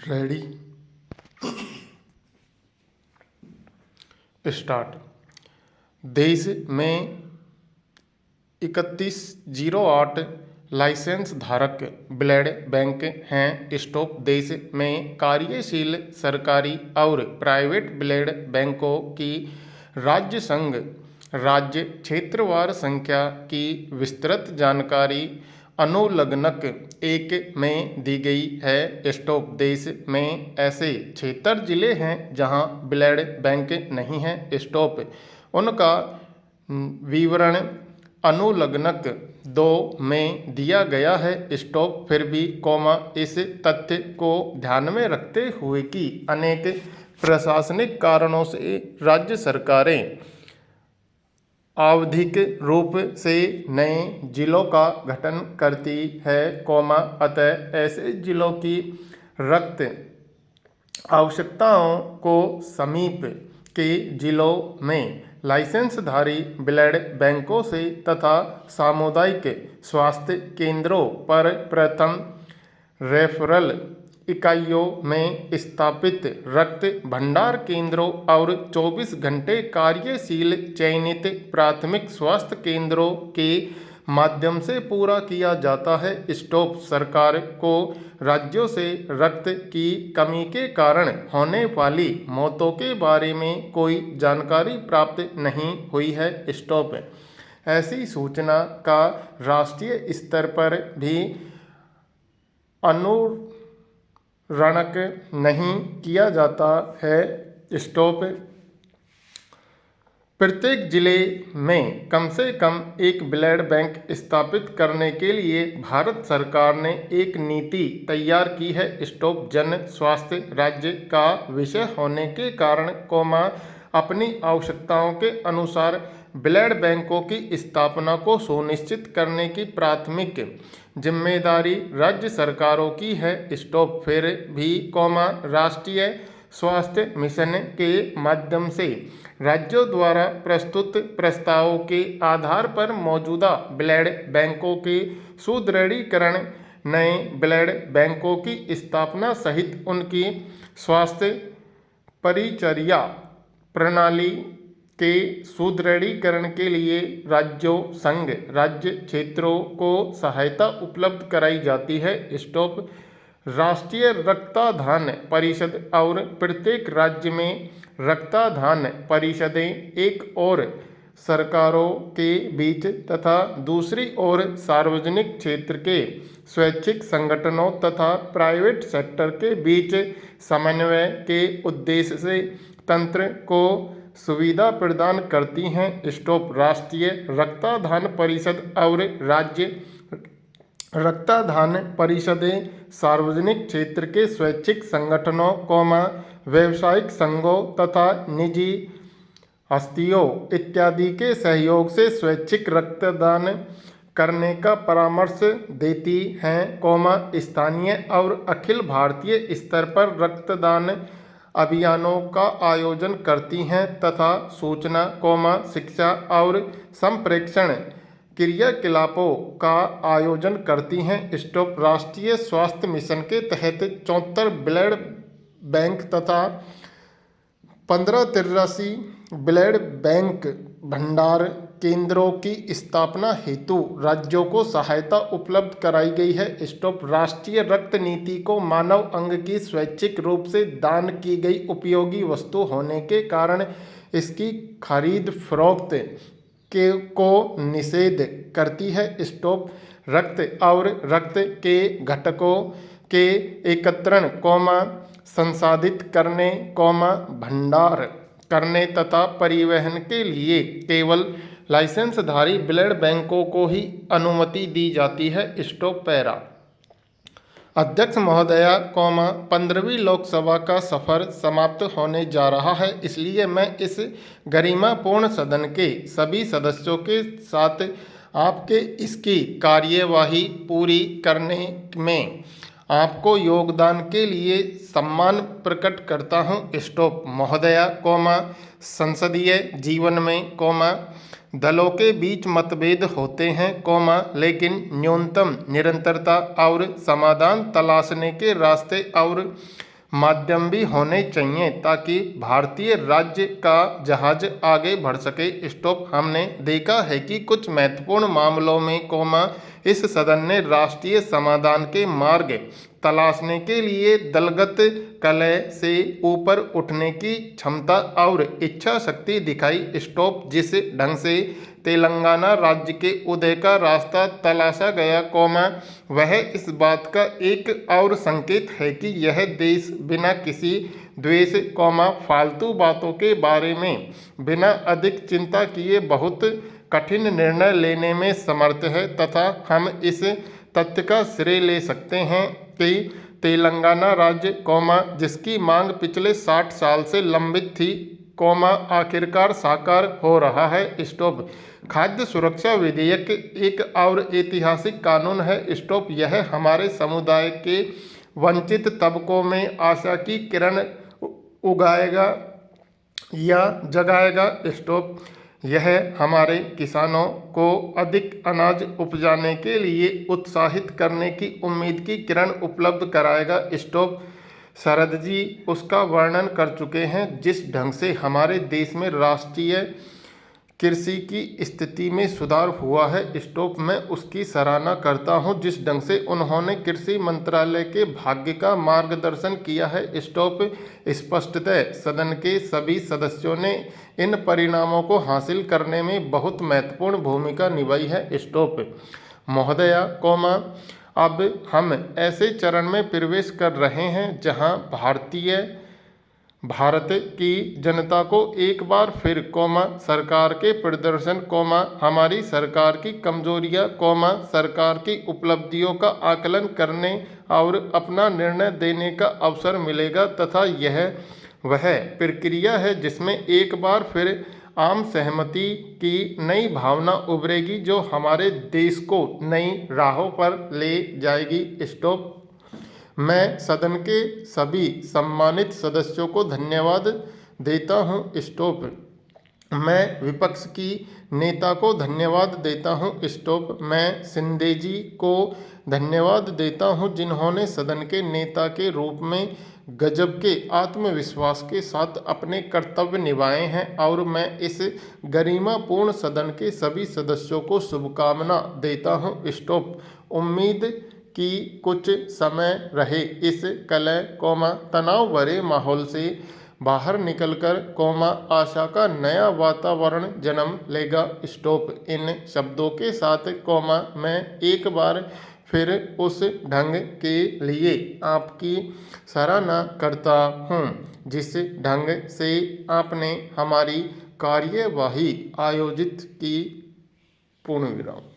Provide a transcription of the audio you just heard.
Ready start. देश में 3108 licence धारक ब्लड बैंक हैं। स्टॉप देश में कार्यशील सरकारी और प्राइवेट ब्लड बैंकों की राज्य संघ राज्य क्षेत्रवार संख्या की विस्तृत जानकारी अनुलग्नक 1 में दी गई है। स्टॉप देश में ऐसे 76 जिले हैं जहां ब्लड बैंक नहीं है। स्टॉप उनका विवरण अनुलग्नक 2 में दिया गया है। स्टॉप फिर भी इस तथ्य को ध्यान में रखते हुए कि अनेक प्रशासनिक कारणों से राज्य सरकारें आवधिक रूप से नए जिलों का गठन करती है, अतः ऐसे जिलों की रक्त आवश्यकताओं को समीप के जिलों में लाइसेंसधारी ब्लड बैंकों से तथा सामुदायिक स्वास्थ्य केंद्रों पर प्रथम रेफरल इकाइयों में स्थापित रक्त भंडार केंद्रों और 24 घंटे कार्यशील चयनित प्राथमिक स्वास्थ्य केंद्रों के माध्यम से पूरा किया जाता है। स्टॉप सरकार को राज्यों से रक्त की कमी के कारण होने वाली मौतों के बारे में कोई जानकारी प्राप्त नहीं हुई है। स्टॉप ऐसी सूचना का राष्ट्रीय स्तर पर भी रणक नहीं किया जाता है। स्टॉप प्रत्येक जिले में कम से कम एक ब्लड बैंक स्थापित करने के लिए भारत सरकार ने एक नीति तैयार की है। स्टॉप जन स्वास्थ्य राज्य का विषय होने के कारण अपनी आवश्यकताओं के अनुसार ब्लड बैंकों की स्थापना को सुनिश्चित करने की प्राथमिक जिम्मेदारी राज्य सरकारों की है। स्टॉप फिर भी राष्ट्रीय स्वास्थ्य मिशन के माध्यम से राज्यों द्वारा प्रस्तुत प्रस्तावों के आधार पर मौजूदा ब्लड बैंकों के सुदृढ़ीकरण, नए ब्लड बैंकों की स्थापना सहित उनकी स्वास्थ्य परिचर्या प्रणाली के सुदृढ़ीकरण के लिए राज्यों संघ राज्य क्षेत्रों को सहायता उपलब्ध कराई जाती है। स्टॉप राष्ट्रीय रक्तदान परिषद और प्रत्येक राज्य में रक्तदान परिषदें एक ओर सरकारों के बीच तथा दूसरी ओर सार्वजनिक क्षेत्र के स्वैच्छिक संगठनों तथा प्राइवेट सेक्टर के बीच समन्वय के उद्देश्य से तंत्र को सुविधा प्रदान करती हैं। स्टॉप राष्ट्रीय रक्तदान परिषद और राज्य रक्तदान परिषदें सार्वजनिक क्षेत्र के स्वैच्छिक संगठनों, व्यावसायिक संघों तथा निजी हस्तियों इत्यादि के सहयोग से स्वैच्छिक रक्तदान करने का परामर्श देती हैं, स्थानीय और अखिल भारतीय स्तर पर रक्तदान अभियानों का आयोजन करती हैं तथा सूचना, शिक्षा और संप्रेषण क्रियाकलापों का आयोजन करती हैं। स्टॉप राष्ट्रीय स्वास्थ्य मिशन के तहत 74 ब्लड बैंक तथा 1583 ब्लड बैंक भंडार केंद्रों की स्थापना हेतु राज्यों को सहायता उपलब्ध कराई गई है। स्टॉप राष्ट्रीय रक्त नीति को मानव अंग की स्वैच्छिक रूप से दान की गई उपयोगी वस्तु होने के कारण इसकी खरीद फरोख्त को निषेध करती है। स्टॉप रक्त और रक्त के घटकों के एकत्रण, संसाधित करने, भंडार करने तथा परिवहन के लिए केवल लाइसेंसधारी ब्लड बैंकों को ही अनुमति दी जाती है। Stop para. अध्यक्ष महोदया, 15वीं लोकसभा का सफर समाप्त होने जा रहा है, इसलिए मैं इस गरिमापूर्ण सदन के सभी सदस्यों के साथ आपके इसकी कार्यवाही पूरी करने में आपको योगदान के लिए सम्मान प्रकट करता हूँ। स्टॉप महोदया, संसदीय जीवन में दलों के बीच मतभेद होते हैं, लेकिन न्यूनतम निरंतरता और समाधान तलाशने के रास्ते और माध्यम भी होने चाहिए ताकि भारतीय राज्य का जहाज आगे बढ़ सके। स्टॉप। हमने देखा है कि कुछ महत्वपूर्ण मामलों में इस सदन ने राष्ट्रीय समाधान के मार्ग तलाशने के लिए दलगत कलह से ऊपर उठने की क्षमता और इच्छा शक्ति दिखाई। स्टॉप। जिस ढंग से तेलंगाना राज्य के उदय का रास्ता तलाशा गया, वह इस बात का एक और संकेत है कि यह देश बिना किसी द्वेष, फालतू बातों के बारे में बिना अधिक चिंता किए बहुत कठिन निर्णय लेने में समर्थ है, तथा हम इस तथ्य का श्रेय ले सकते हैं कि तेलंगाना राज्य, जिसकी मांग पिछले 60 साल से लंबित थी, आखिरकार साकार हो रहा है। स्टॉप। खाद्य सुरक्षा विधेयक एक और ऐतिहासिक कानून है। स्टॉप। यह हमारे समुदाय के वंचित तबकों में आशा की किरण उगाएगा या जगाएगा। स्टॉप। यह हमारे किसानों को अधिक अनाज उपजाने के लिए उत्साहित करने की उम्मीद की किरण उपलब्ध कराएगा। स्टॉप। शरद जी उसका वर्णन कर चुके हैं, जिस ढंग से हमारे देश में राष्ट्रीय कृषि की स्थिति में सुधार हुआ है। स्टॉप। मैं उसकी सराहना करता हूं जिस ढंग से उन्होंने कृषि मंत्रालय के भाग्य का मार्गदर्शन किया है। स्टॉप। स्पष्टतः सदन के सभी सदस्यों ने इन परिणामों को हासिल करने में बहुत महत्वपूर्ण भूमिका निभाई है। स्टॉप। महोदया, अब हम ऐसे चरण में प्रवेश कर रहे हैं जहां भारत की जनता को एक बार फिर सरकार के प्रदर्शन, हमारी सरकार की कमजोरियां, सरकार की उपलब्धियों का आकलन करने और अपना निर्णय देने का अवसर मिलेगा, तथा यह वह प्रक्रिया है जिसमें एक बार फिर आम सहमति की नई भावना उभरेगी जो हमारे देश को नई राहों पर ले जाएगी। स्टॉप। मैं सदन के सभी सम्मानित सदस्यों को धन्यवाद देता हूं। स्टॉप। मैं विपक्ष की नेता को धन्यवाद देता हूं। स्टॉप। मैं शिंदे जी को धन्यवाद देता हूं जिन्होंने सदन के नेता के रूप में गजब के आत्मविश्वास के साथ अपने कर्तव्य निभाए हैं, और मैं इस गरिमापूर्ण सदन के सभी सदस्यों को शुभकामना देता हूं। स्टॉप। उम्मीद कि कुछ समय रहे इस कलह, तनाव भरे माहौल से बाहर निकलकर, आशा का नया वातावरण जन्म लेगा। स्टॉप। इन शब्दों के साथ, मैं एक बार फिर उस ढंग के लिए आपकी सराहना करता हूं जिस ढंग से आपने हमारी कार्यवाही आयोजित की। पूर्ण विराम।